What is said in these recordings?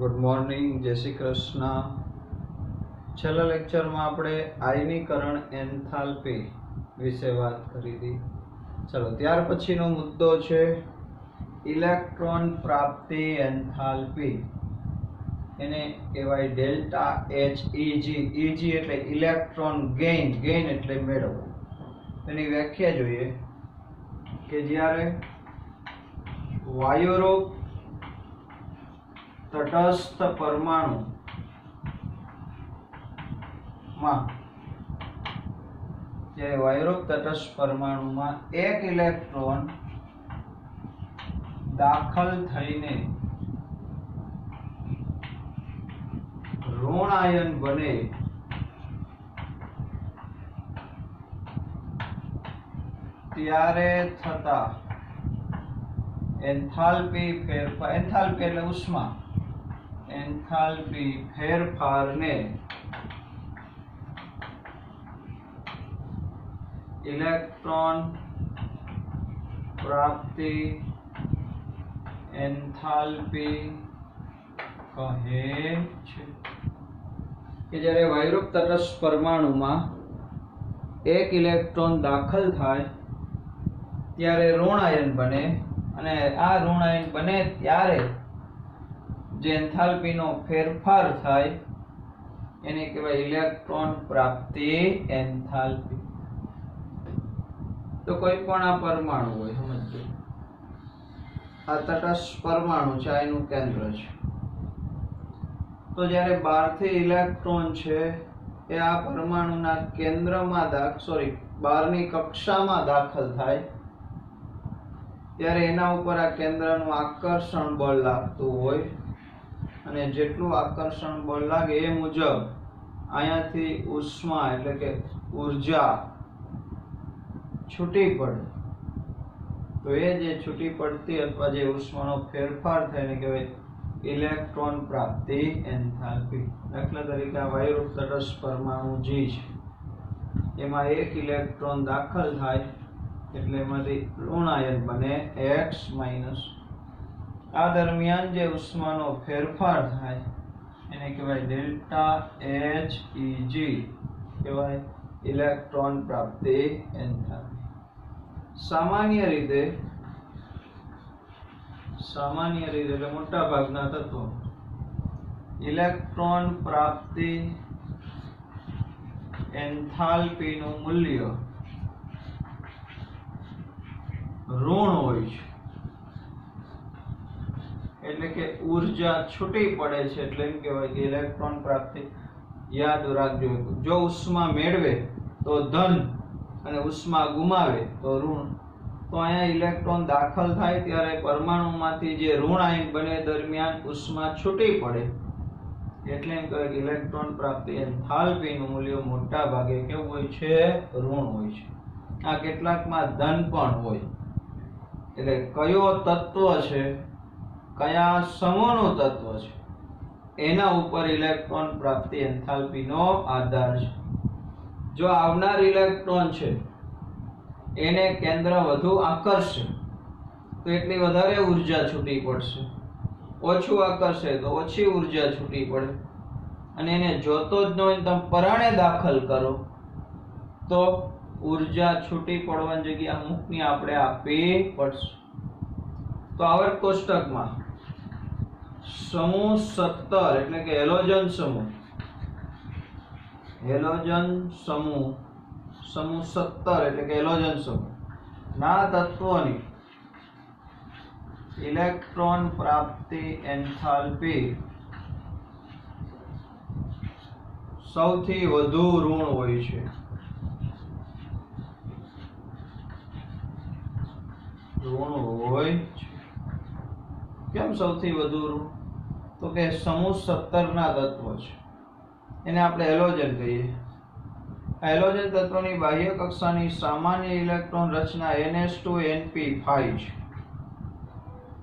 Good morning, जय श्री कृष्ण। छेल्ला lecture में आपणे आयनीकरण एन्थाल्पी विषे बात करी थी। चलो त्यार पछीनो मुद्दो छे इलेक्ट्रॉन प्राप्ति एन्थाल्पी, एने कहेवाय डेल्टा एच ईजी। ईजी एटले इलेक्ट्रॉन गेइन, गेइन एटले मेळवવો। तेनी व्याख्या जोईए के ज्यारे वायुरूप तटस्थ परमाणु में वायुरूप तटस्थ परमाणु में एक इलेक्ट्रॉन दाखल थईने ऋण आयन बने त्यारे थता एन्थाल्पी फेरफार, एन्थाल्पी एटले उष्मा, एन्थाल्पी फेरफार ने इलेक्ट्रॉन प्राप्ति एन्थाल्पी कहे छे। कि ज्यारे वायुरूप तटस्थ परमाणु में एक इलेक्ट्रॉन दाखल थाय त्यारे ऋण आयन बने अने आ ऋण आयन बने त्यारे जे एन्थाल्पी नो फेरफार थाय एने कहेवाय इलेक्ट्रॉन प्राप्ति एन्थाल्पी। तो कोई पण आ परमाणु होय, समजજો आ तटस्थ परमाणु छे, एनुं केंद्र छे। तो ज्यारे बहारथी इलेक्ट्रॉन छे ए आ परमाणुना केंद्रमां बहारनी कक्षामां दाखल थाय त्यारे एना उपर आ केंद्रनुं आकर्षण बळ लागतुं होय અને જેટલું આકર્ષણ બળ લાગે એ મુજબ અહીંયાથી ઉષ્મા એટલે કે ઊર્જા છૂટી પડે। તો એ જે છૂટી પડતી અથવા જે ઉષ્માનો ફેરફાર થાય એને કહેવાય ઇલેક્ટ્રોન પ્રાપ્તિ એન્થાલ્પી। દાખલા તરીકે આ વાયુરૂપ તટસ્થ પરમાણુ G છે, એમાં એક ઇલેક્ટ્રોન દાખલ થાય એટલે એમાંથી ઋણ આયન બને X-। आ दरमियान जे उष्मानो फेरफार थाय एने कहेवाय डेल्टा एच ईजी, कहेवाय इलेक्ट्रॉन प्राप्ति एन्थाल्पी। सामान्य रीते એટલે મોટા ભાગના તત્વો ઇલેક્ટ્રોન પ્રાપ્તિ એન્થાલ્પી નું મૂલ્ય ઋણ હોય છે, એટલે કે ઊર્જા છૂટી પડે છે એટલે એમ કહેવાય કે ઇલેક્ટ્રોન પ્રાપ્તિ। યાદ રાખજો, જો ઉષ્મા મેળવે તો ધન અને ઉષ્મા ગુમાવે તો ઋણ। તો અહીંયા ઇલેક્ટ્રોન દાખલ થાય ત્યારે પરમાણુમાંથી જે ઋણ આયન બને દરમિયાન ઉષ્મા છૂટી પડે એટલે એમ કહેવાય કે ઇલેક્ટ્રોન પ્રાપ્તિ એન્થાલ્પીનું મૂલ્ય મોટા ભાગે કેવું હોય છે? ઋણ હોય છે। આ કેટલાકમાં ધન પણ હોય, એટલે કયો તત્વ છે, કયા સમૂહનું તત્વ છે એના ઉપર ઇલેક્ટ્રોન પ્રાપ્તિ એન્થાલ્પી નો આધાર છે। જો આવનાર ઇલેક્ટ્રોન છે એને કેન્દ્ર વધુ આકર્ષે તો એટલી વધારે ઊર્જા છૂટી પડશે, ઓછું આકર્ષે તો ઓછી ઊર્જા છૂટી પડે, અને એને જોતો જ ન હોય તમે પરાણે દાખલ કરો તો ઊર્જા છૂટી પડવાની જગ્યા અમુકની આપણે આપવી પડશે। તો આવર્ત કોષ્ટકમાં समूह 17 એટલે કે હેલોજન સમૂહ, હેલોજન સમૂહ समूह 17 એટલે કે હેલોજન સમૂહ ના તત્વોની ઇલેક્ટ્રોન પ્રાપ્તિ એન્થાલ્પી સૌથી વધુ ઋણ હોય છે। ઋણ હોય છે। કેમ સૌથી વધુ ઋણ? તો કે સમૂહ 17 ના તત્વો છે એને આપણે હેલોજન કહીએ। હેલોજન તત્વની બાહ્ય કક્ષાની સામાન્ય ઇલેક્ટ્રોન રચના NH2NP5 છે,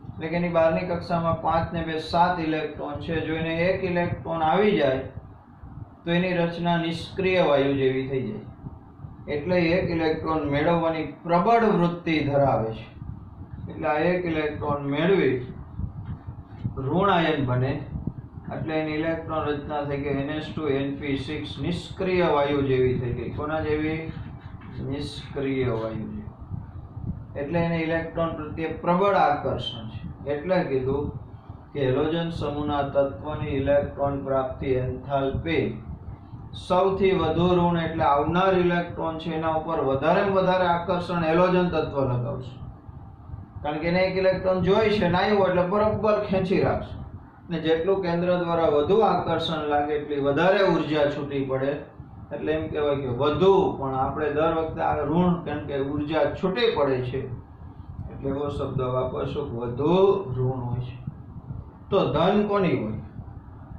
એટલે કે એની બહારની કક્ષામાં 5 ને 2 7 ઇલેક્ટ્રોન છે। જો એને એક ઇલેક્ટ્રોન આવી જાય તો એની રચના નિષ્ક્રિય વાયુ જેવી થઈ જાય, એટલે એક ઇલેક્ટ્રોન મેળવવાની પ્રબળ વૃત્તિ ધરાવે છે। એટલે આ એક ઇલેક્ટ્રોન મેળવી ઋણ આયન બને એટલે એની ઇલેક્ટ્રોન રચના થઈ ગઈ NH2 NP6 નિષ્ક્રિય વાયુ જેવી થઈ ગઈ. કોના જેવી? નિષ્ક્રિય વાયુ જેવી. એટલે એને ઇલેક્ટ્રોન પ્રત્યે પ્રબળ આકર્ષણ છે. એટલે કીધું કે હેલોજન સમૂહના તત્વની ઇલેક્ટ્રોન પ્રાપ્તિ એન્થાલ્પી સૌથી વધુ ઋણ એટલે આવનાર ઇલેક્ટ્રોન છે એના ઉપર વધારે આકર્ષણ હેલોજન તત્વ લગાવશે. કારણ કે એને એક ઇલેક્ટ્રોન જોઈ છે ને આવ્યો એટલે બરોબર ખેંચી રાખશે. ને જેટલું કેન્દ્ર દ્વારા વધુ આકર્ષણ લાગે એટલી વધારે ઉર્જા છૂટી પડે. એટલે એમ કહેવાય કે વધુ, પણ આપણે દર વખતે આ ઋણ કેમ કે ઉર્જા છૂટી પડે છે એટલે એવો શબ્દ વાપરશું વધુ ઋણ હોય છે. તો ધન કોની હોય?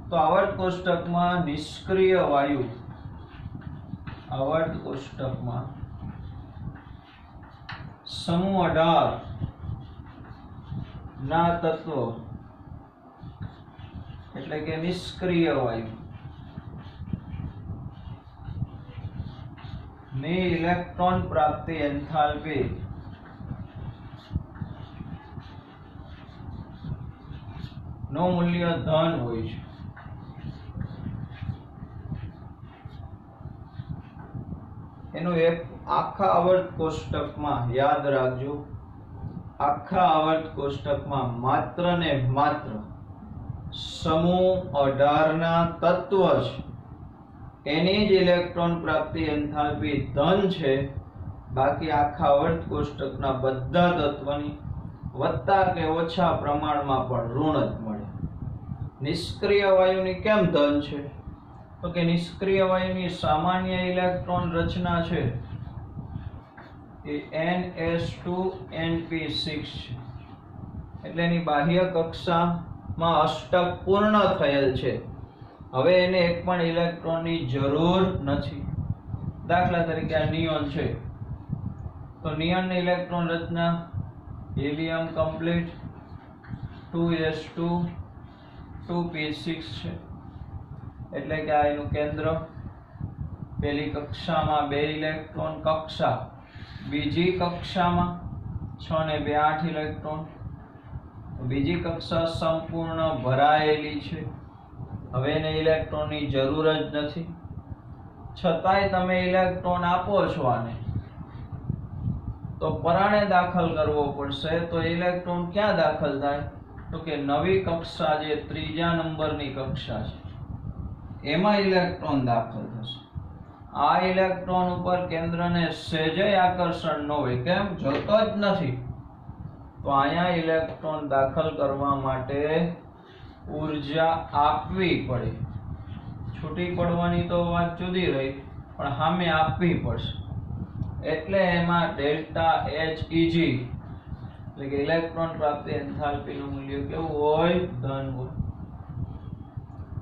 તો આવર્ત કોષ્ટકમાં નિષ્ક્રિય વાયુ, આવર્ત કોષ્ટકમાં સમૂહ 18 ના તત્વો એટલે કે નિષ્ક્રિય વાયુ ની ઇલેક્ટ્રોન પ્રાપ્તિ એન્થાલ્પી નું મૂલ્ય ધન હોય છે. એનું એક આખા આવર્ત કોષ્ટકમાં યાદ રાખજો, આખા આવર્ત કોષ્ટકમાં માત્ર ને માત્ર સમૂહ 18 ના તત્વ છે એની જ ઇલેક્ટ્રોન પ્રાપ્તિ એન્થાલ્પી ધન છે. બાકી આખા આવર્ત કોષ્ટકના બધા તત્વની વધતા કે ઓછા પ્રમાણમાં પણ ઋણ જ મળે. નિષ્ક્રિય વાયુની કેમ ધન છે? તો કે નિષ્ક્રિય વાયુની સામાન્ય ઇલેક્ટ્રોન રચના છે એ NH2 NP6 છે. એટલે એની બાહ્ય કક્ષામાં અષ્ટક પૂર્ણ થયેલ છે. હવે એને એક પણ ઇલેક્ટ્રોનની જરૂર નથી. દાખલા તરીકે આ નિયોન છે તો નિયોનની ઇલેક્ટ્રોન રચના હિલિયમ કમ્પ્લીટ 2s2 2p6 છે. એટલે કે આ એનું કેન્દ્ર. પહેલી કક્ષામાં 2 ઇલેક્ટ્રોન કક્ષા, બીજી કક્ષામાં 6 ને 2 8 ઇલેક્ટ્રોન. બીજી કક્ષા સંપૂર્ણ ભરાયેલી છે. હવે એને ઇલેક્ટ્રોનની જરૂર જ નથી. છતાંય તમે ઇલેક્ટ્રોન આપો છો આને તો પરાણે દાખલ કરવો પડશે. તો ઇલેક્ટ્રોન ક્યાં દાખલ થાય? તો કે નવી કક્ષા જે ત્રીજા નંબરની કક્ષા છે એમાં ઇલેક્ટ્રોન દાખલ થશે. આ ઇલેક્ટ્રોન ઉપર કેન્દ્રને સહેજે આકર્ષણ ન હોય. કેમ? જોતો જ નથી. તો અહીંયા ઇલેક્ટ્રોન દાખલ કરવા માટે ઉર્જા આપવી પડે. છૂટી પડવાની તો વાત જુદી રહી, પણ સામે આપવી પડશે. એટલે એમાં ડેલ્ટા Heg એટલે કે ઇલેક્ટ્રોન પ્રાપ્તિ એન્થાલ્પી નું મૂલ્ય કેવું હોય? ધન હોય.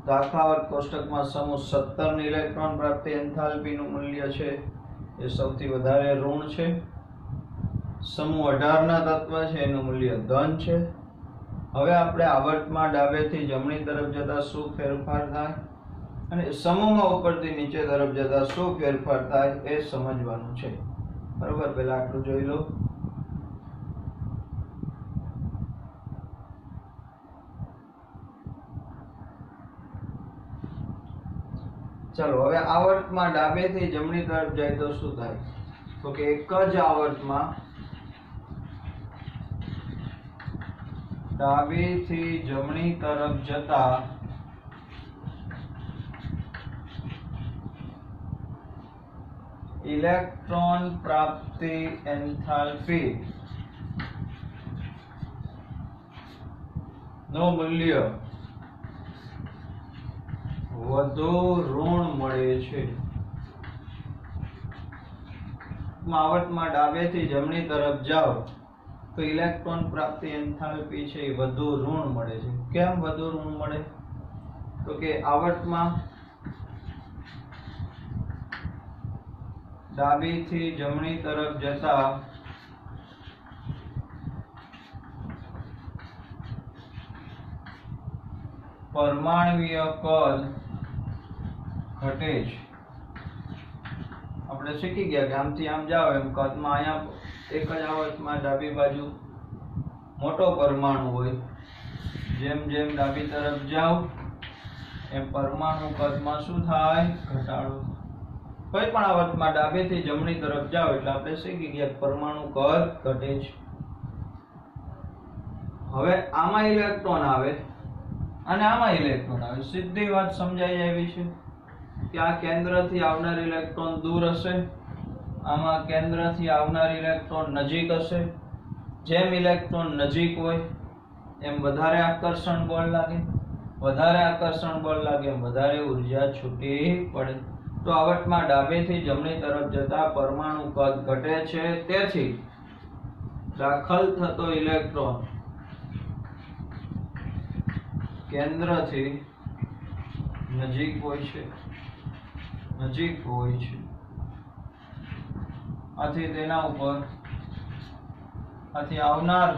તો આખા આવર્ત કોષ્ટકમાં સમૂહ 17 ની ઇલેક્ટ્રોન પ્રાપ્તિ એન્થાલ્પી નું મૂલ્ય છે એ સૌથી વધારે ઋણ છે. સમૂહ 18 ના તત્વ છે એનું મૂલ્ય ધન છે. હવે આપણે આવર્તમાં ડાબેથી જમણી તરફ જતા શું ફેરફાર થાય અને સમૂહમાં ઉપરથી નીચે તરફ જતા શું ફેરફાર થાય એ સમજવાનું છે. બરોબર? પહેલા આટલું જોઈ લો. ચલો હવે આવર્તમાં ડાબેથી જમણી તરફ જાય તો શું થાય? તો કે એક જ આવર્તમાં ડાબેથી જમણી તરફ જતા ઇલેક્ટ્રોન પ્રાપ્તિ એન્થાલ્પી નું મૂલ્ય વધુ ઋણ મળે છે. આવર્તમાં ડાબેથી જમણી તરફ જાઓ તો ઇલેક્ટ્રોન પ્રાપ્તિ એન્થાલ્પી છે એ વધુ ઋણ મળે છે. કેમ વધુ ઋણ મળે? તો કે આવર્તમાં ડાબેથી જમણી તરફ જતા પરમાણ્વીય કદ ઘટે છે. આપણે શીખી ગયા કે આમથી આમ જાઓ એમ કદમાં અહીંયા એક જ આવર્તમાં ડાબી બાજુ મોટો પરમાણુ હોય. જેમ જેમ ડાબી તરફ જાઓ એમ પરમાણુ કદમાં શું થાય? ઘટાડો. કોઈ પણ આવર્તમાં ડાબેથી જમણી તરફ જાઓ એટલે આપણે શીખી ગયા પરમાણુ કદ ઘટે છે. હવે આમાં ઇલેક્ટ્રોન આવે અને આમાં ઇલેક્ટ્રોન આવે. સીધી વાત સમજાઈ આવી છે કે આ કેન્દ્રથી આવનાર ઇલેક્ટ્રોન દૂર હશે, આમાં કેન્દ્રથી આવનાર ઇલેક્ટ્રોન નજીક હશે. જેમ ઇલેક્ટ્રોન નજીક હોય એમ વધારે આકર્ષણ બળ લાગે, વધારે આકર્ષણ બળ લાગે એમ વધારે ઉર્જા છૂટી પડે. તો આવર્તમાં ડાબેથી જમણી તરફ જતા પરમાણુ કદ ઘટે છે. તેથી દાખલ થતો ઇલેક્ટ્રોન કેન્દ્રથી નજીક હોય છે, નજીક હોય છે. આથી તેના ઉપર આથી આવનાર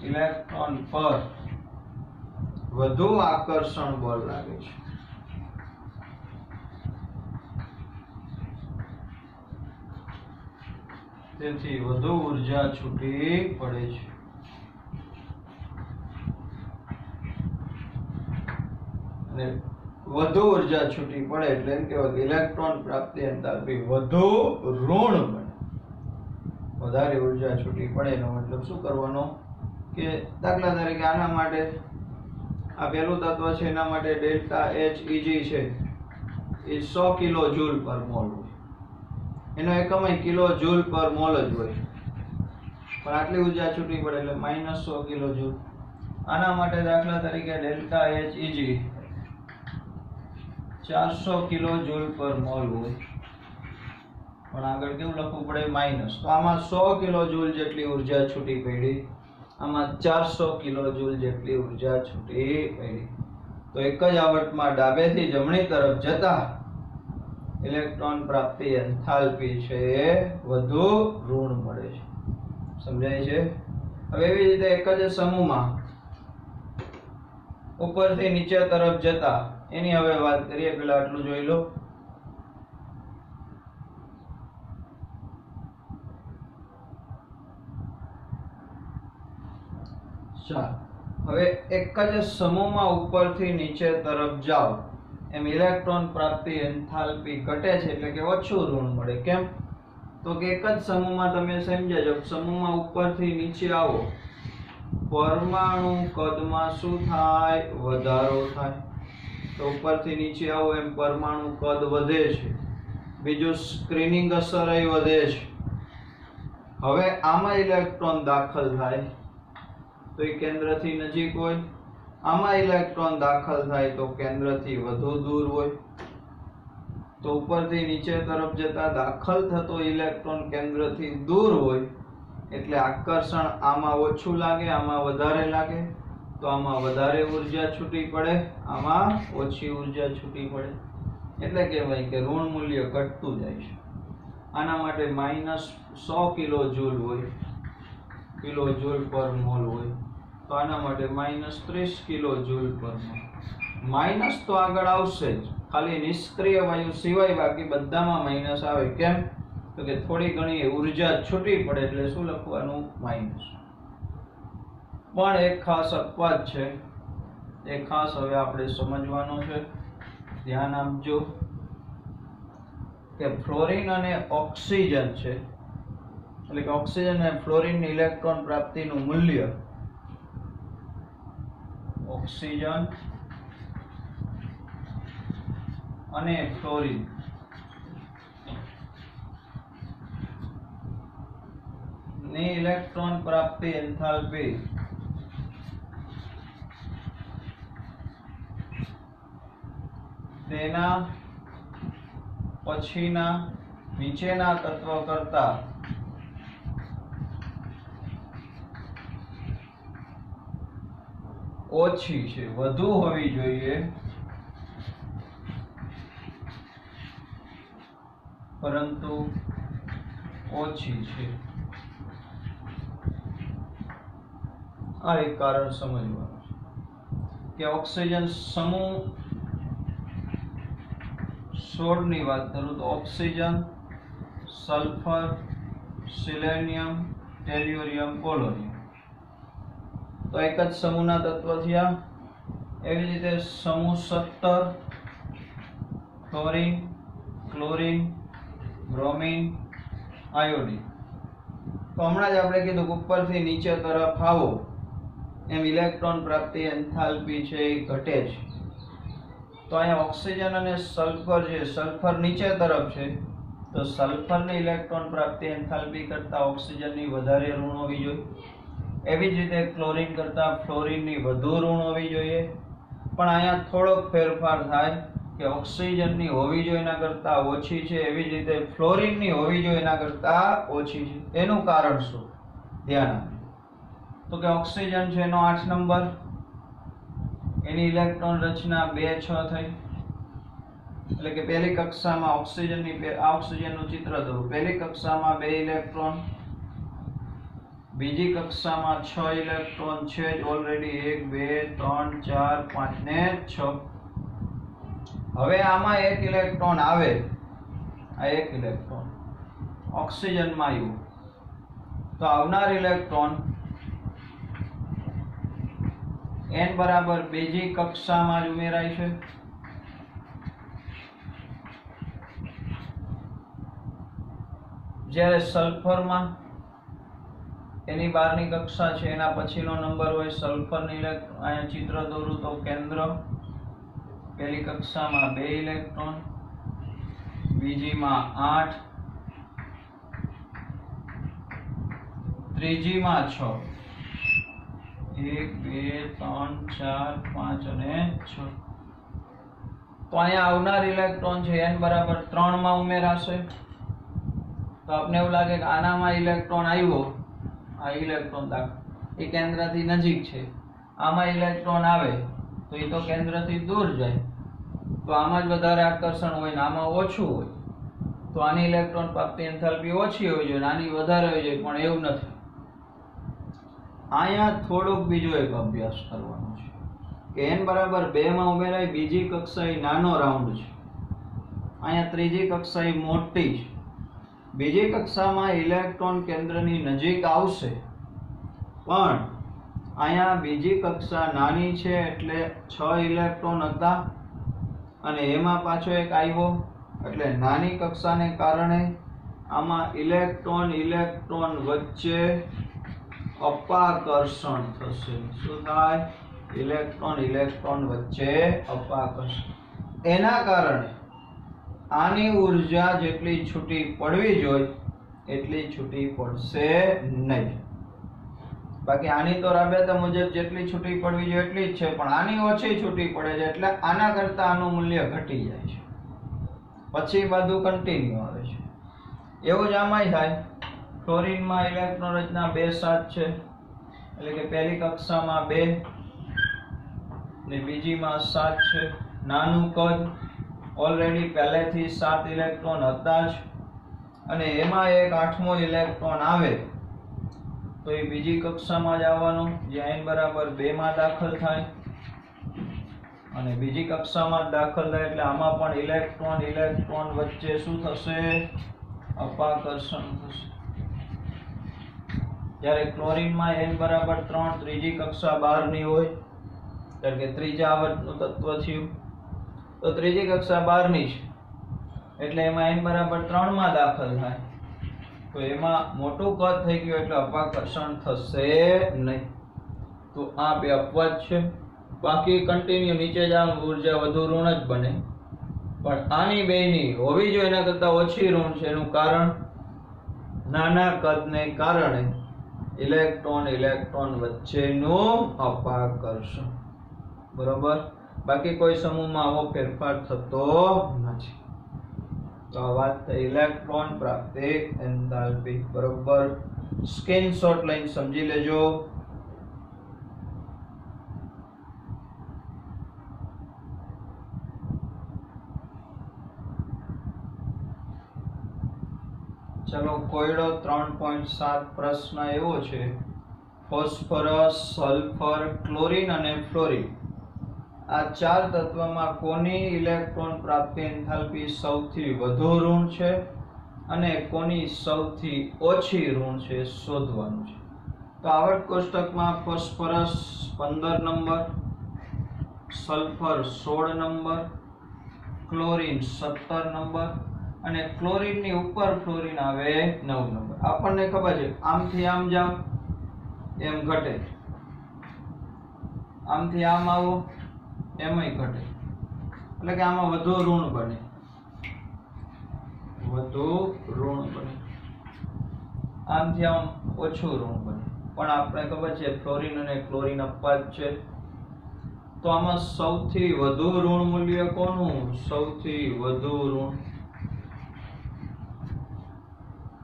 ઇલેક્ટ્રોન પર વધુ આકર્ષણ બળ લાગે છે. તેથી વધુ ઉર્જા છૂટી પડે છે. અને વધુ ઉર્જા છૂટી પડે એટલે એમ કહેવાય કે ઇલેક્ટ્રોન પ્રાપ્તિ એન્થાલ્પી વધુ ઋણ બને. વધારે ઉર્જા છૂટી પડે એનો મતલબ શું કરવાનો કે દાખલા તરીકે આના માટે આ પહેલું તત્વ છે એના માટે ડેલ્ટા Heg છે એ 100 કિલો જૂલ પર મોલ હોય. એનો એકમ કિલો જૂલ પર મોલ જ હોય, પણ આટલી ઉર્જા છૂટી પડે એટલે -100 કિલો જૂલ. આના માટે દાખલા તરીકે ડેલ્ટા Heg 400 કિલો જૂલ પર મોલ હોય, પણ આગળ કેવું લખવું પડે? માઇનસ. તો આમાં 100 કિલો જૂલ જેટલી ઉર્જા છૂટી પડી, આમાં 400 કિલો જૂલ જેટલી ઉર્જા છૂટી પડી. તો એક જ આવર્તમાં ડાબેથી જમણી તરફ જતા ઇલેક્ટ્રોન પ્રાપ્તિ એન્થાલ્પી છે વધુ ઋણ મળે છે. સમજાય છે? હવે એવી રીતે એક જ સમૂહમાં ઉપરથી નીચે તરફ જતા એની હવે વાત કરીએ. પેલા આટલું જોઈ લો. હવે એક જ સમૂહમાં ઉપરથી નીચે તરફ જાઓ એમ ઇલેક્ટ્રોન પ્રાપ્તિ એન્થાલ્પી ઘટે છે એટલે કે ઓછું ઋણ મળે. કેમ? તો કે એક જ સમૂહમાં તમે સમજાજો, સમૂહમાં ઉપરથી નીચે આવો પરમાણુ કદમાં શું થાય? વધારો થાય. તો ઉપરથી નીચે આવો એમ પરમાણુ કદ વધે છે. બીજું સ્ક્રીનિંગ અસર વધે છે. હવે આમાં ઇલેક્ટ્રોન દાખલ થાય તો એ કેન્દ્રથી નજીક હોય, આમાં ઇલેક્ટ્રોન દાખલ થાય તો કેન્દ્રથી વધુ દૂર હોય. તો ઉપરથી નીચે તરફ જતા દાખલ થતો ઇલેક્ટ્રોન કેન્દ્રથી દૂર હોય એટલે આકર્ષણ આમાં ઓછું લાગે, આમાં વધારે લાગે. તો આમાં વધારે ઉર્જા છૂટી પડે, આમાં ઓછી ઉર્જા છૂટી પડે. એટલે કહેવાય કે ઋણ મૂલ્ય ઘટતું જાય છે. આના માટે -100 કિલો જૂલ હોય, કિલો જૂલ પર મોલ હોય. તો આના માટે -30 કિલો જૂલ પર મોલ. માઇનસ તો આગળ આવશે જ, ખાલી નિષ્ક્રિય વાયુ સિવાય બાકી બધામાં માઇનસ આવે. કેમ? તો કે થોડી ઘણી ઉર્જા છૂટી પડે એટલે શું લખવાનું? માઇનસ. પણ એક ખાસ અપવાદ છે, એ ખાસ હવે આપણે સમજવાનો છે. ધ્યાન આપજો કે ફ્લોરિન અને ઓક્સિજન છે, એટલે કે ઓક્સિજન અને ફ્લોરિન ઇલેક્ટ્રોન પ્રાપ્તિનું મૂલ્ય ઓક્સિજન અને ફ્લોરિન ની ઇલેક્ટ્રોન પ્રાપ્તિ એન્થાલ્પી તેના પછીના નીચેના તત્વ કરતા ઓછી છે. વધુ હોવી જોઈએ પરંતુ ઓછી છે. આ એક કારણ સમજવાનું છે કે ઓક્સિજન સમૂહ 16 ની વાત કરું તો ઓક્સિજન, સલ્ફર, સિલેનિયમ, ટેલ્યુરિયમ, પોલોનિયમ તો એક જ સમૂહના તત્વ થયા. એવી જ રીતે સમૂહ 17 ક્લોરીન, ક્લોરીન, બ્રોમિન, આયોડીન. તો હમણાં જ આપણે કીધું કે ઉપરથી નીચે તરફ આવો એમ ઇલેક્ટ્રોન પ્રાપ્તિ એન્થાલ્પી છે એ ઘટે છે. તો અહીંયા ઓક્સિજન અને સલ્ફર છે, સલ્ફર નીચે તરફ છે, તો સલ્ફરની ઇલેક્ટ્રોન પ્રાપ્તિ એન્થાલ્પી કરતા ઓક્સિજનની વધારે ઋણ હોવી જોઈએ. એવી જ રીતે ક્લોરીન કરતા ફ્લોરીનની વધુ ઋણ હોવી જોઈએ. પણ અહીંયા થોડોક ફેરફાર થાય કે ઓક્સિજનની હોવી જોઈએ એના કરતા ઓછી છે, એવી જ રીતે ફ્લોરીનની હોવી જોઈએ એના કરતા ઓછી છે. એનું કારણ શું? ધ્યાન આપજો. તો કે ઓક્સિજન છે એનો 8 નંબર, એની ઇલેક્ટ્રોન રચના 2 6 થઈ. એટલે કે પહેલી કક્ષામાં ઓક્સિજનની આ ઓક્સિજનનું ચિત્ર દોરો. પહેલી કક્ષામાં 2 ઇલેક્ટ્રોન, બીજી કક્ષામાં 6 ઇલેક્ટ્રોન છે જ ઓલરેડી, 1 2 3 4 5 ને 6. હવે આમાં 1 ઇલેક્ટ્રોન આવે, આ 1 ઇલેક્ટ્રોન ઓક્સિજનમાં આવ્યું, તો આવનાર ઇલેક્ટ્રોન n બરાબર બીજી કક્ષામાં જ ઉમેરાય છે. જ્યારે સલ્ફરમાં એની બહારની કક્ષા છે, એના પછીનો નંબર હોય સલ્ફરની ઇલેક્ટ્રોન. અહીંયા ચિત્ર દોરું તો કેન્દ્ર, પહેલી કક્ષામાં 2 ઇલેક્ટ્રોન, બીજીમાં 8, ત્રીજીમાં 6. 1 2 3 4 5 અને 6. તો અહીંયા આવનાર ઇલેક્ટ્રોન છે n બરાબર 3 માં ઉમેરાશે. તો આપને એવું લાગે કે આનામાં ઇલેક્ટ્રોન આવ્યો, આ ઇલેક્ટ્રોન એ કેન્દ્રથી નજીક છે, આમાં ઇલેક્ટ્રોન આવે તો એ તો કેન્દ્રથી દૂર જાય, તો આમાં જ વધારે આકર્ષણ હોય ને આમાં ઓછું હોય, તો આની ઇલેક્ટ્રોન પ્રાપ્તિ એન્થાલ્પી ઓછી હોવી જોઈએ, આની વધારે હોવી જોઈએ. પણ એવું નથી. અહીંયા થોડોક બીજો એક અભ્યાસ કરવાનો છે કે n બરાબર 2 માં ઉમેરાય, બીજી કક્ષા એ નાનો રાઉન્ડ છે, અહીંયા ત્રીજી કક્ષા એ મોટી છે. બીજી કક્ષામાં ઇલેક્ટ્રોન કેન્દ્રની નજીક આવશે, પણ અહીંયા બીજી કક્ષા નાની છે એટલે 6 ઇલેક્ટ્રોન હતા અને એમાં પાછો એક આવ્યો, એટલે નાની કક્ષાને કારણે આમાં ઇલેક્ટ્રોન ઇલેક્ટ્રોન વચ્ચે અપાકર્ષણ થશે. શું થાય? ઇલેક્ટ્રોન ઇલેક્ટ્રોન વચ્ચે અપાકર્ષણ. એના કારણે આની ઉર્જા જેટલી છૂટી પડવી જોઈએ એટલી છૂટી પડશે નહીં. બાકી આની તો રાબેતા મુજબ જેટલી છૂટી પડવી જોઈએ એટલી જ છે, પણ આની ઓછી છૂટી પડે છે, એટલે આના કરતા આનું મૂલ્ય ઘટી જાય છે. પછી બધું કન્ટિન્યુ આવે છે. એવું જ આમાંય થાય. ક્લોરીનમાં ઇલેક્ટ્રોન રચના 2 7 છે, એટલે કે પહેલી કક્ષામાં 2 ને બીજીમાં 7 છે. નાનું કદ, ઓલરેડી પહેલેથી 7 ઇલેક્ટ્રોન હતા જ, અને એમાં એક 8મો ઇલેક્ટ્રોન આવે તો એ બીજી કક્ષામાં જ આવવાનો, જ્યાં n બરાબર 2 માં દાખલ થાય, અને બીજી કક્ષામાં દાખલ થાય એટલે આમાં પણ ઇલેક્ટ્રોન ઇલેક્ટ્રોન વચ્ચે શું થશે? અપાકર્ષણ થશે. જ્યારે ક્લોરીનમાં n બરાબર 3, ત્રીજી કક્ષા બહારની હોય, એટલે કે ત્રીજા આવર્તનું તત્વ થયું, તો ત્રીજી કક્ષા બહારની છે એટલે એમાં n બરાબર 3 માં દાખલ થાય, તો એમાં મોટું કદ થઈ ગયું એટલે અપાકર્ષણ થશે નહીં. તો આ બે અપવાદ છે. બાકી કન્ટિન્યુ નીચે જાવ ઊર્જા વધુ ઋણ જ બને, પણ આની બેની હોવી જોઈએ એના કરતા ઓછી ઋણ છે. એનું કારણ નાના કદને કારણે ઇલેક્ટ્રોન ઇલેક્ટ્રોન વચ્ચેનું અપાકર્ષણ. બરોબર? બાકી કોઈ સમૂહમાં આવો ફેરફાર થતો નથી. તો આ વાત થઈ ઇલેક્ટ્રોન પ્રાપ્તિ એન્થાલ્પી. બરોબર? સ્ક્રીનશોટ લઈને સમજી લેજો. ચલો કોયડો 3.7 પ્રશ્ન એવો છે, ફોસ્ફરસ, સલ્ફર, ક્લોરીન અને ફ્લોરીન આ 4 તત્વમાં કોની ઇલેક્ટ્રોન પ્રાપ્તિ એન્થાલ્પી સૌથી વધુ ઋણ છે અને કોની સૌથી ઓછી ઋણ છે શોધવાનું છે. તો આવર્ત કોષ્ટકમાં phosphorus 15 number, sulphur 16 number, chlorine 17 number અને ક્લોરીન ની ઉપર ફ્લોરીન આવે 9 નંબર. આપણને ખબર છે આમથી આમ જાવ એમ ઘટે, આમથી આમ આવો એમય ઘટે, એટલે કે આમાં વધુ ઋણ બને, વધુ ઋણ બને, આમથી આમ ઓછું ઋણ બને. પણ આપણે ખબર છે ફ્લોરીન અને ક્લોરીન અપવાદ છે, તો આમાં સૌથી વધુ ઋણ મૂલ્ય કોનું? સૌથી વધુ ઋણ,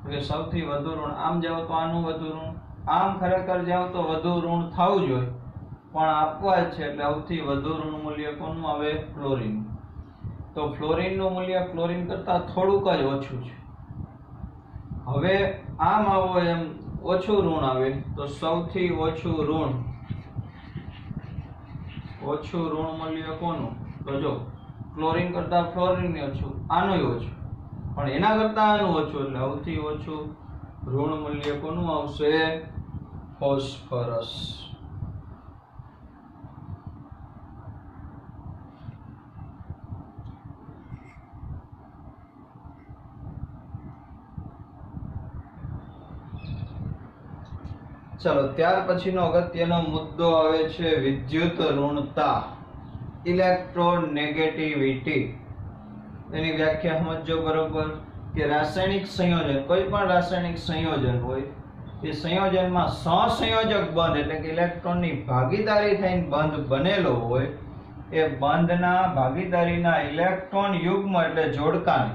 એટલે સૌથી વધુ ઋણ આમ જાવ તો આનું વધુ ઋણ, આમ ખરેખર જાવ તો વધુ ઋણ થવું જોઈએ, પણ આપવા છે એટલે સૌથી વધુ ઋણ મૂલ્ય કોનું આવે? ફ્લોરીન. તો ફ્લોરીન નું મૂલ્ય ક્લોરીન કરતા થોડુંક જ ઓછું છે. હવે આમ આવો એમ ઓછું ઋણ આવે, તો સૌથી ઓછું ઋણ મૂલ્ય કોનું? તો જો ક્લોરીન કરતા ફ્લોરીન ને ઓછું, આનું ઓછું, પણ એના કરતા આનું ઓછું, એટલે સૌથી ઓછું ઋણ મૂલ્ય કોનું આવશે? ફોસ્ફરસ. ચલો ત્યાર પછીનો અગત્યનો મુદ્દો આવે છે વિદ્યુત ઋણતા, ઇલેક્ટ્રોનેગેટિવિટી. એની વ્યાખ્યા સમજો બરોબર કે રાસાયણિક સંયોજન, કોઈ પણ રાસાયણિક સંયોજન હોય એ સંયોજનમાં સહસંયોજક બંધ એટલે કે ઇલેક્ટ્રોનની ભાગીદારી થઈને બંધ બનેલો હોય, એ બંધના ભાગીદારીના ઇલેક્ટ્રોન યુગ્મ એટલે જોડકાને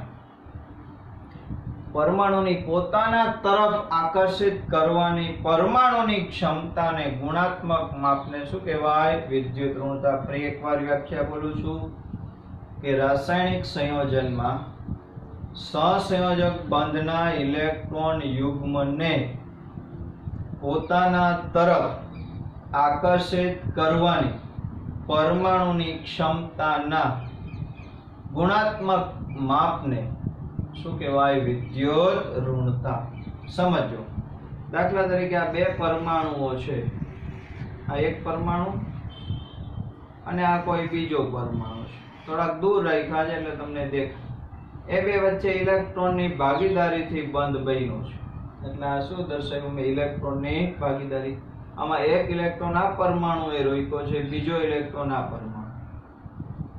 પરમાણુની પોતાના તરફ આકર્ષિત કરવાની પરમાણુની ક્ષમતાને ગુણાત્મક માપને શું કહેવાય? વિદ્યુત ઋણતા. ફરી એકવાર વ્યાખ્યા બોલું છું કે રાસાયણિક સંયોજનમાં સહસંયોજક બંધના ઇલેક્ટ્રોન યુગ્મને પોતાના તરફ આકર્ષિત કરવાની પરમાણુની ક્ષમતાના ગુણાત્મક માપને શું કહેવાય? વિદ્યુત ઋણતા. સમજો, દાખલા તરીકે આ બે પરમાણુઓ છે, આ એક પરમાણુ અને આ કોઈ બીજો પરમાણુ છે, થોડાક દૂર રાખ્યા છે એટલે તમને દેખાય. એ બે વચ્ચે ઇલેક્ટ્રોનની ભાગીદારીથી બંધ બન્યો છે, એટલે આ શું દર્શાવ્યું મેં? ઇલેક્ટ્રોનની ભાગીદારી. આમાં એક ઇલેક્ટ્રોન આ પરમાણુએ રોક્યો છે, બીજો ઇલેક્ટ્રોન આ પરમાણુ.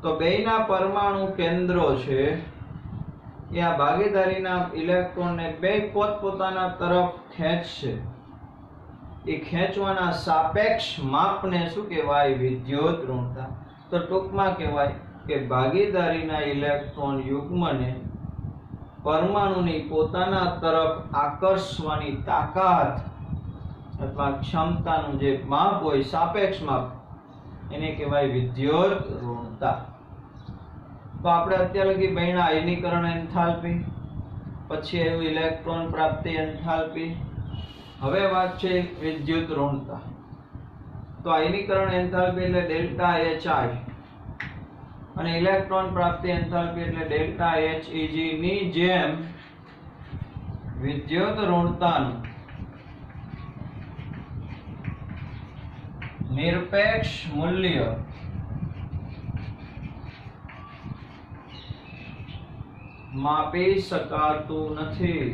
તો બેયના પરમાણુ કેન્દ્રો છે એ આ ભાગીદારીના ઇલેક્ટ્રોનને બે પોતપોતાના તરફ ખેંચશે. એ ખેંચવાના સાપેક્ષ માપને શું કહેવાય? વિદ્યુત ઋણતા. તો ટૂંકમાં કહેવાય કે ભાગીદારીના ઇલેક્ટ્રોન યુગ્મને પરમાણુની પોતાના તરફ આકર્ષવાની તાકાત અથવા ક્ષમતાનું જે માપ હોય, સાપેક્ષ માપ, એને કહેવાય વિદ્યુત ઋણતા. તો આપણે અત્યાર લગી ભણ્યા આયનીકરણ એન્થાલ્પી, પછી આવ્યું ઇલેક્ટ્રોન પ્રાપ્તિ એન્થાલ્પી, હવે વાત છે વિદ્યુત ઋણતા. તો આયનીકરણ એન્થાલ્પી એટલે ડેલ્ટા એચ આઈ અને ઇલેક્ટ્રોન પ્રાપ્તિ એન્થાલ્પી એટલે ડેલ્ટા એચ ઈજી ની જેમ વિદ્યુત ઋણતાનું નિરપેક્ષ મૂલ્ય માપી શકાતું નથી.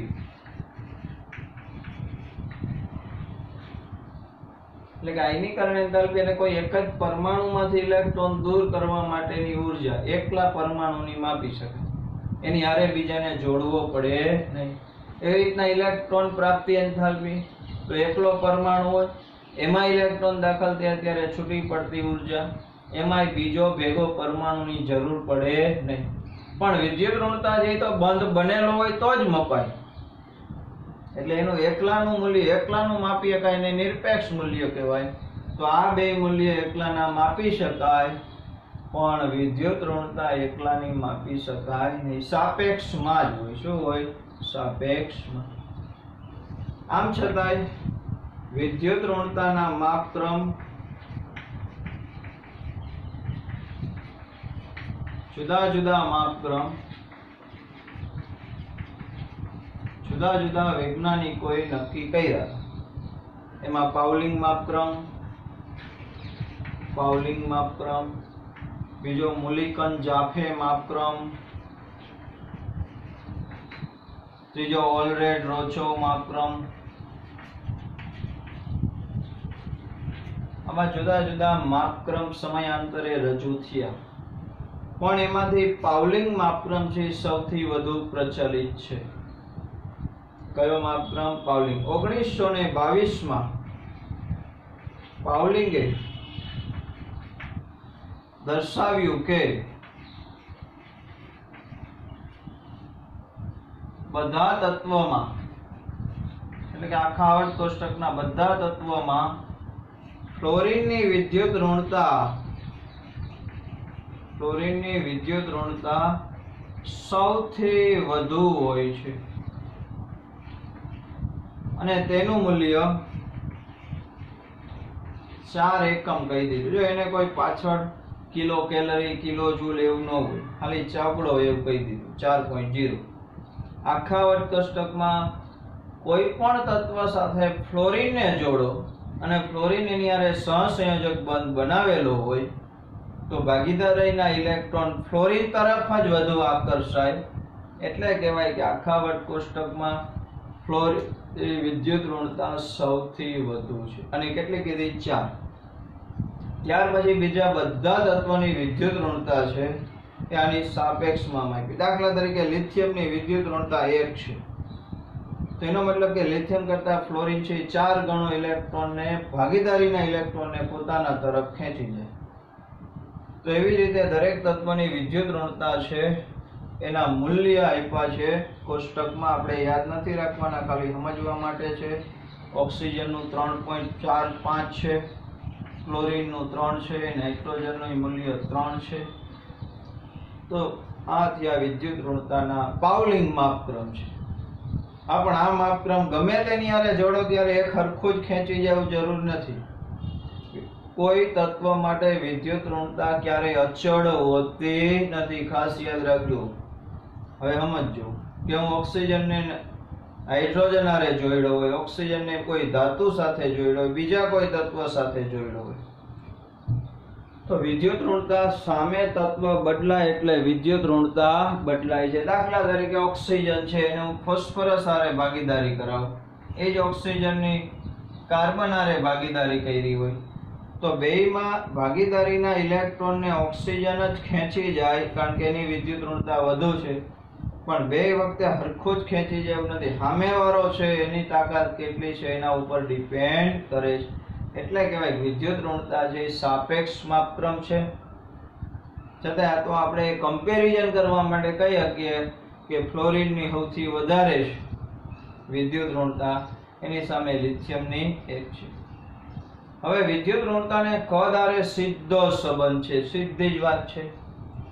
એટલે કે આયનીકરણ એન્થાલ્પી એટલે કોઈ એક જ પરમાણુમાંથી ઇલેક્ટ્રોન દૂર કરવા માટેની ઉર્જા એકલા પરમાણુની માપી શકાય, એની હારે બીજાને જોડવો પડે નહીં. એવી રીતના ઇલેક્ટ્રોન પ્રાપ્તિ એન્થાલ્પી, તો એકલો પરમાણુ હોય એમાં ઇલેક્ટ્રોન દાખલ થયા ત્યારે છૂટી પડતી ઉર્જા, એમાંય બીજો ભેગો પરમાણુની જરૂર પડે નહીં. પણ વિદ્યુત ઋણતા છે તો બંધ બનેલો હોય તો જ મપાય, એટલે એનું એકલાનું મૂલ્ય એકલાનું માપી શકાય ને નિરપેક્ષ મૂલ્ય કહેવાય. તો આ બે મૂલ્ય એકલાના માપી શકાય, પણ વિદ્યુત ઋણતા એકલાની માપી શકાય નહીં, સાપેક્ષમાં જ હોય. શું હોય? સાપેક્ષમાં. આમ છતાંય વિદ્યુત ઋણતાના માપક્રમ જુદા જુદા માપક્રમ જુદા જુદા વૈજ્ઞાનિકોએ નક્કી કર્યા. એમાં પાઉલિંગ માપક્રમ, બીજો મુલિકન જાફે માપક્રમ, ત્રીજો ઓલરેડ રોચો માપક્રમ. આમાં જુદા જુદા માપક્રમ સમયાંતરે રજૂ થયા, પણ એમાંથી પાઉલિંગ માપક્રમ છે સૌથી વધુ પ્રચલિત છે. કયો માપક્રમ? પાઉલિંગ. 1922 માં પાઉલિંગે દર્શાવ્યું કે બધા તત્વોમાં, એટલે કે આખા આવર્ત કોષ્ટકના બધા તત્વોમાં ફ્લોરિનની વિદ્યુત ઋણતા સૌથી વધુ હોય છે અને તેનું મૂલ્ય 4 એકમ કહી દીધું. જો એને કોઈ પાછળ કિલો કેલરી, કિલો જૂલ એવું ન હોય, ખાલી ચોપડો એવું કહી દીધું 4.0. આખા આવર્ત કોષ્ટકમાં કોઈ પણ તત્વ સાથે ફ્લોરિનને જોડો અને ફ્લોરિન એની હારે સહસંયોજક બંધ બનાવેલો હોય તો ભાગીદારીના ઇલેક્ટ્રોન ફ્લોરિન તરફ જ વધુ આકર્ષાય. એટલે કહેવાય કે આખા આવર્ત કોષ્ટકમાં ફ્લોરિન વિદ્યુત ઋણતા સૌથી વધુ છે. અને કેટલી કીધી? 4. ત્યાર પછી બીજા બધા તત્વોની વિદ્યુત ઋણતા છે એ આની સાપેક્ષમાં માપી. દાખલા તરીકે લિથિયમની વિદ્યુત ઋણતા 1 છે. તેનો મતલબ કે લિથિયમ કરતા ફ્લોરિન છે 4 ગણો ઇલેક્ટ્રોનને, ભાગીદારીના ઇલેક્ટ્રોનને પોતાના તરફ ખેંચી જાય. તો એવી રીતે દરેક તત્વની વિદ્યુત ઋણતા છે એના મૂલ્ય આપ્યા છે કોષ્ટકમાં. આપણે યાદ નથી રાખવાના, ખાલી સમજવા માટે છે. ઓક્સિજનનું 3.45 છે, ક્લોરીનનું 3 છે, નાઇટ્રોજનનું મૂલ્ય 3 છે. તો આ થયા વિદ્યુત ઋણતાના પાઉલિંગ માપક્રમ છે. પણ આ માપક્રમ ગમે તેની હારે જોડો ત્યારે એક હરખું જ ખેંચી જવું જરૂર નથી. કોઈ તત્વ માટે વિદ્યુત ઋણતા ક્યારેય અચળ હોતી નથી, ખાસ યાદ રાખજો. હવે સમજો કે હું ઓક્સિજનને હાઇડ્રોજન હારે જોડ્યો હોય, ઓક્સિજનને કોઈ ધાતુ સાથે જોડ્યો હોય, બીજા કોઈ તત્વ સાથે જોડ્યો હોય, તો વિદ્યુત ઋણતા સામે તત્વ બદલાય એટલે વિદ્યુત ઋણતા બદલાય છે. દાખલા તરીકે ઓક્સિજન છે એને હું ફોસ્ફરસ હારે ભાગીદારી કરાવું, એ જ ઓક્સિજનની કાર્બન હારે ભાગીદારી કરી હોય તો બેયમાં ભાગીદારીના ઇલેક્ટ્રોનને ઓક્સિજન જ ખેંચી જાય, કારણ કે એની વિદ્યુત ઋણતા વધુ છે. પણ બે વખતે હરખું જ ખેંચી જાય એવું નથી. સામેવાળો છે એની તાકાત કેટલી છે એના ઉપર ડિપેન્ડ કરે છે. એટલે કહેવાય વિદ્યુત ઋણતા જે સાપેક્ષ માપક્રમ છે. છતાં આ તો આપણે કમ્પેરિઝન કરવા માટે કહી શકીએ કે ફ્લોરિનની સૌથી વધારે છે વિદ્યુત ઋણતા, એની સામે લિથિયમની 1 છે. હવે વિદ્યુત ઋણતાને કદ હારે સીધો સંબંધ છે. સીધી જ વાત છે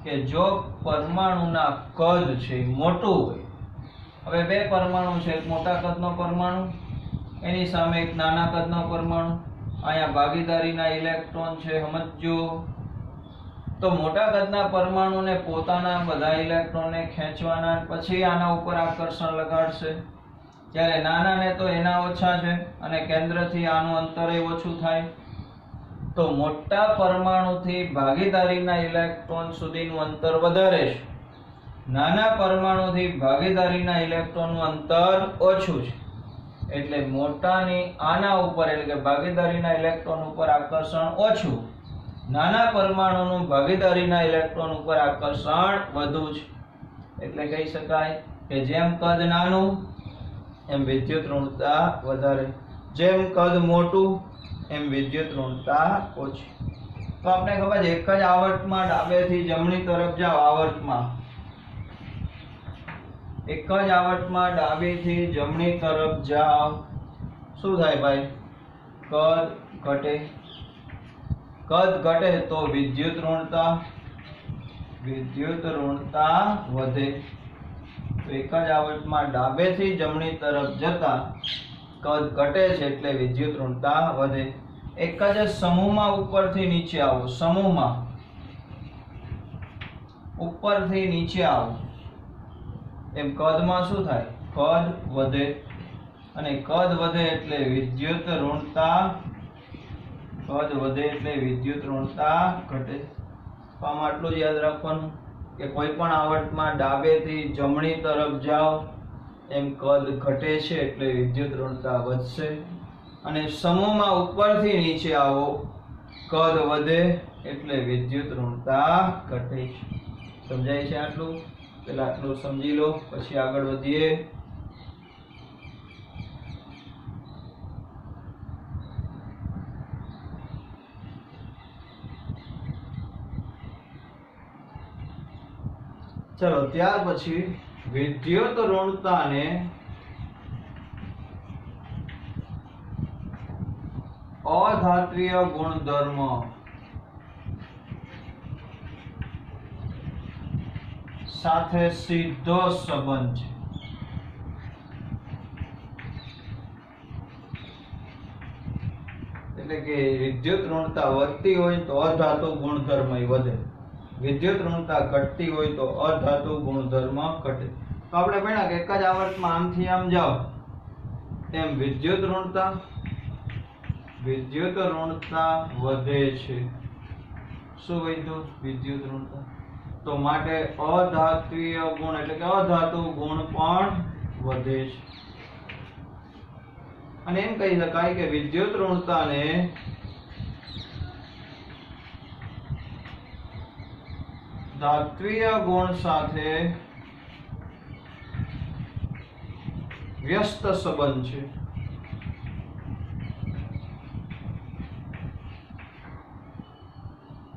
કે જો પરમાણુના કદ છે મોટું હોય, હવે 2 પરમાણુ છે, એક મોટા કદનો પરમાણુ, એની સામે એક નાના કદનો પરમાણુ, અહીંયા ભાગીદારીના ઇલેક્ટ્રોન છે, સમજો. તો મોટા કદના પરમાણુને પોતાના બધા ઇલેક્ટ્રોનને ખેંચવાના, પછી આના ઉપર આકર્ષણ લગાડશે. જ્યારે નાનાને તો એના ઓછા છે અને કેન્દ્રથી આનું અંતર ઓછું થાય. તો મોટા પરમાણુથી ભાગીદારીના ઇલેક્ટ્રોન સુધીનું અંતર વધારે છે, નાના પરમાણુથી ભાગીદારીના ઇલેક્ટ્રોનનું અંતર ઓછું છે. એટલે મોટાની આના ઉપર એટલે કે ભાગીદારીના ઇલેક્ટ્રોન ઉપર આકર્ષણ ઓછું, નાના પરમાણુનું ભાગીદારીના ઇલેક્ટ્રોન ઉપર આકર્ષણ વધુ છે. એટલે કહી શકાય કે જેમ કદ નાનું એમ વિદ્યુત ઋણતા વધારે, જેમ કદ મોટું એમ વિદ્યુત ઋણતા ઓછી. તો આપણે ખબર છે એક જ આવર્તમાં ડાબેથી જમણી તરફ જાઓ, આવર્તમાં એક જ આવર્તમાં ડાબેથી જમણી તરફ જાઓ, શું થાય ભાઈ? કદ ઘટે. કદ ઘટે તો વિદ્યુત ઋણતા વધે. તો એક જ આવર્તમાં ડાબેથી જમણી તરફ જતા કદ ઘટે છે એટલે વિદ્યુત ઋણતા વધે. એક જ સમૂહમાં ઉપરથી નીચે આવો, સમૂહમાં ઉપરથી નીચે આવો એમ કદમાં શું થાય? કદ વધે. અને કદ વધે એટલે વિદ્યુત ઋણતા, કદ વધે એટલે વિદ્યુત ઋણતા ઘટે. તો આમાં આટલું જ યાદ રાખવાનું કે કોઈ પણ આવર્તમાં ડાબેથી જમણી તરફ જાઓ એમ કદ ઘટે છે એટલે વિદ્યુત ઋણતા વધશે, અને સમૂહમાં ઉપરથી નીચે આવો કદ વધે એટલે વિદ્યુત ઋણતા ઘટે છે. સમજાય છે આટલું? પેલા આટલું સમજી લો, પછી આગળ વધીએ. ચલો ત્યાર પછી વિદ્યુત ઋણતાને અધાત્વીય ગુણધર્મ સાથે સીધો સંબંધ છે. એટલે કે વિદ્યુત ઋણતા વધતી હોય તો અધાતુ ગુણધર્મ વધે, વિદ્યુત ઋણતા ઘટતી હોય તો અધાતુ ગુણધર્મ ઘટે. તો આપણે ભણ્યા કે એક જ આવર્તમાં આમથી આમ જાઓ એમ વિદ્યુત ઋણતા વધે છે. શું વધ્યું? વિદ્યુત ઋણતા. તો માટે અધાત્વીય ગુણ એટલે કે અધાતુ ગુણ પણ વધે છે. અને એમ કહી શકાય કે વિદ્યુત ઋણતાને ધાત્વીય ગુણ સાથે વ્યસ્ત સંબંધ છે.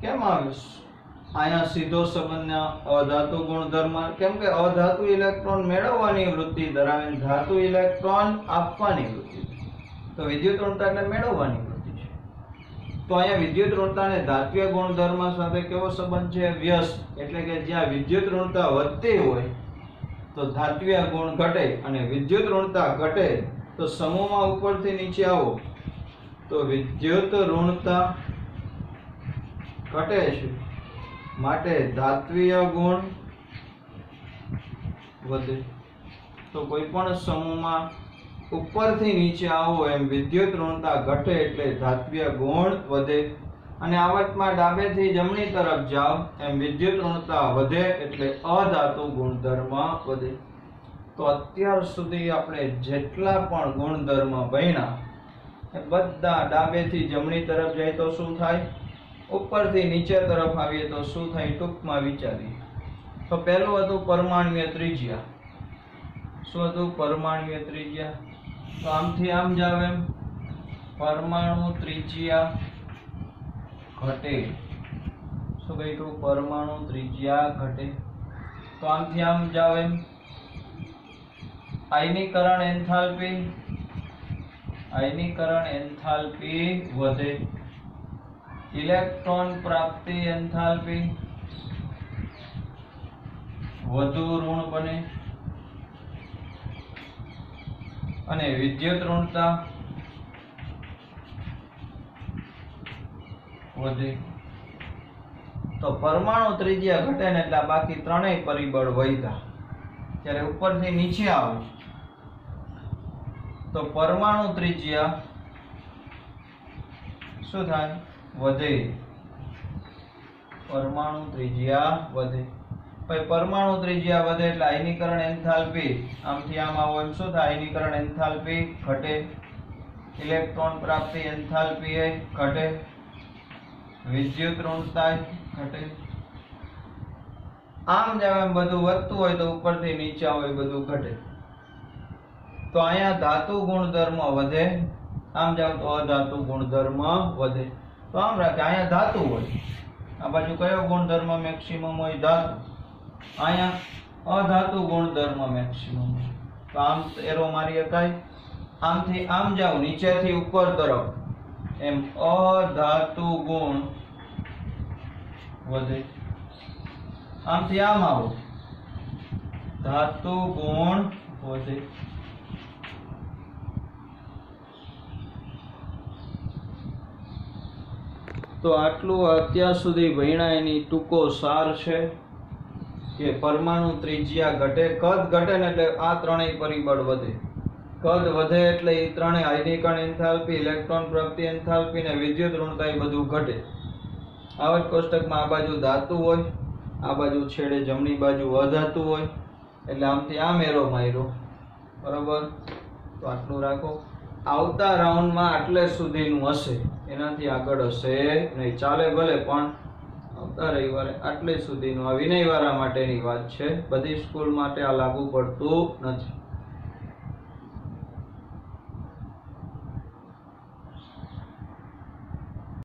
કેમ આવે અહીંયા સીધો સંબંધના અધાતુ ગુણધર્મ? કેમ કે અધાતુ ઇલેક્ટ્રોન મેળવવાની વૃત્તિ ધરાવે, ધાતુ ઇલેક્ટ્રોન આપવાની વૃત્તિ. તો વિદ્યુત ઋણતા એટલે મેળવવાની વૃત્તિ છે. તો અહીંયા વિદ્યુત ઋણતા અને ધાત્વીય ગુણધર્મ સાથે કેવો સંબંધ છે? વ્યસ્ત. એટલે કે જ્યાં વિદ્યુત ઋણતા વધતી હોય તો ધાત્વીય ગુણ ઘટે, અને વિદ્યુત ઋણતા ઘટે તો સમૂહમાં ઉપરથી નીચે આવો તો વિદ્યુત ઋણતા ઘટે છે, માટે ધાત્વીય ગુણ વધે. તો કોઈ પણ સમૂહમાં ઉપરથી નીચે આવો એમ વિદ્યુત ઋણતા ઘટે એટલે ધાત્વીય ગુણ વધે, અને આવર્તમાં ડાબેથી જમણી તરફ જાઓ એમ વિદ્યુત ઋણતા વધે એટલે અધાતુ ગુણધર્મ વધે. તો અત્યાર સુધી આપણે જેટલા પણ ગુણધર્મ ભણ્યા એ બધા ડાબેથી જમણી તરફ જાય તો શું થાય, ઉપરથી નીચે તરફ આવીએ તો શું થાય, ટૂંકમાં વિચારીએ. તો પહેલું હતું પરમાણ્વીય ત્રિજ્યા. શું હતું? પરમાણ્વીય ત્રિજ્યા. તો આમથી આમ જાવ એમ પરમાણુ ત્રિજ્યા ઘટે. શું કહ્યું? પરમાણુ ત્રિજ્યા ઘટે. તો આમથી આમ જાવ એમ આયનીકરણ એન્થાલ્પી વધે, ઇલેક્ટ્રોન પ્રાપ્તિ એન્થાલ્પી વધુ ઋણ બને, અને વિદ્યુત ઋણતા વધે. તો પરમાણુ ત્રિજ્યા ઘટે ને એટલે બાકી ત્રણેય પરિબળ વધ્યા. ત્યારે ઉપરથી નીચે આવો તો પરમાણુ ત્રિજ્યા શું થાય? વધે. પરમાણુ ત્રિજ્યા વધે. પછી પરમાણુ ત્રિજ્યા વધે એટલે આયનીકરણ એન્થાલ્પી, આમથી આમ આવો એમ શું થાય? આયનીકરણ એન્થાલ્પી ઘટે, ઇલેક્ટ્રોન પ્રાપ્તિ એન્થાલ્પી એ ઘટે, વિદ્યુત ઋણતા ઘટે. આમ જેમ એમ બધું વધતું હોય તો ઉપરથી નીચે હોય બધું ઘટે. તો અહીંયા ધાતુ ગુણધર્મ વધે, આમ જાવ તો અધાતુ ગુણધર્મ વધે. તો આમ રાખે અહીંયા ધાતુ હોય, આ બાજુ કયો ગુણધર્મ મેક્સિમમ હોય? ધાતુ. અહીંયા અધાતુ ગુણધર્મ મેક્સિમમ. તો આમ એરો મારી શકાય. આમથી આમ જાવ નીચેથી ઉપર તરફ એમ અધાતુ ગુણ વધે. આમથી આમ આવો ધાતુ ગુણ વધે. તો આટલું અત્યાર સુધી ભણ્યા એની ટૂંકો સાર છે કે પરમાણુ ત્રિજ્યા ઘટે, કદ ઘટે ને એટલે આ ત્રણેય પરિબળ વધે. કદ વધે એટલે એ ત્રણેય આયનીકરણ એન્થાલ્પી, ઇલેક્ટ્રોન પ્રાપ્તિ એન્થાલ્પી ને વિદ્યુત ઋણતા એ બધું ઘટે. આવર્ત કોષ્ટકમાં આ બાજુ ધાતુ હોય, આ બાજુ છેડે જમણી બાજુ અધાતુ હોય, એટલે આમથી આમ એરો માર્યો, બરોબર. તો આટલું રાખો. આવતા રાઉન્ડમાં આટલે સુધીનું હશે, એનાથી આગળ હશે નહીં. ચાલે ભલે, પણ આવતા રવિવારે આટલે સુધીનું. આ વિનયવાળા માટેની વાત છે, બધી સ્કૂલ માટે આ લાગુ પડતું નથી.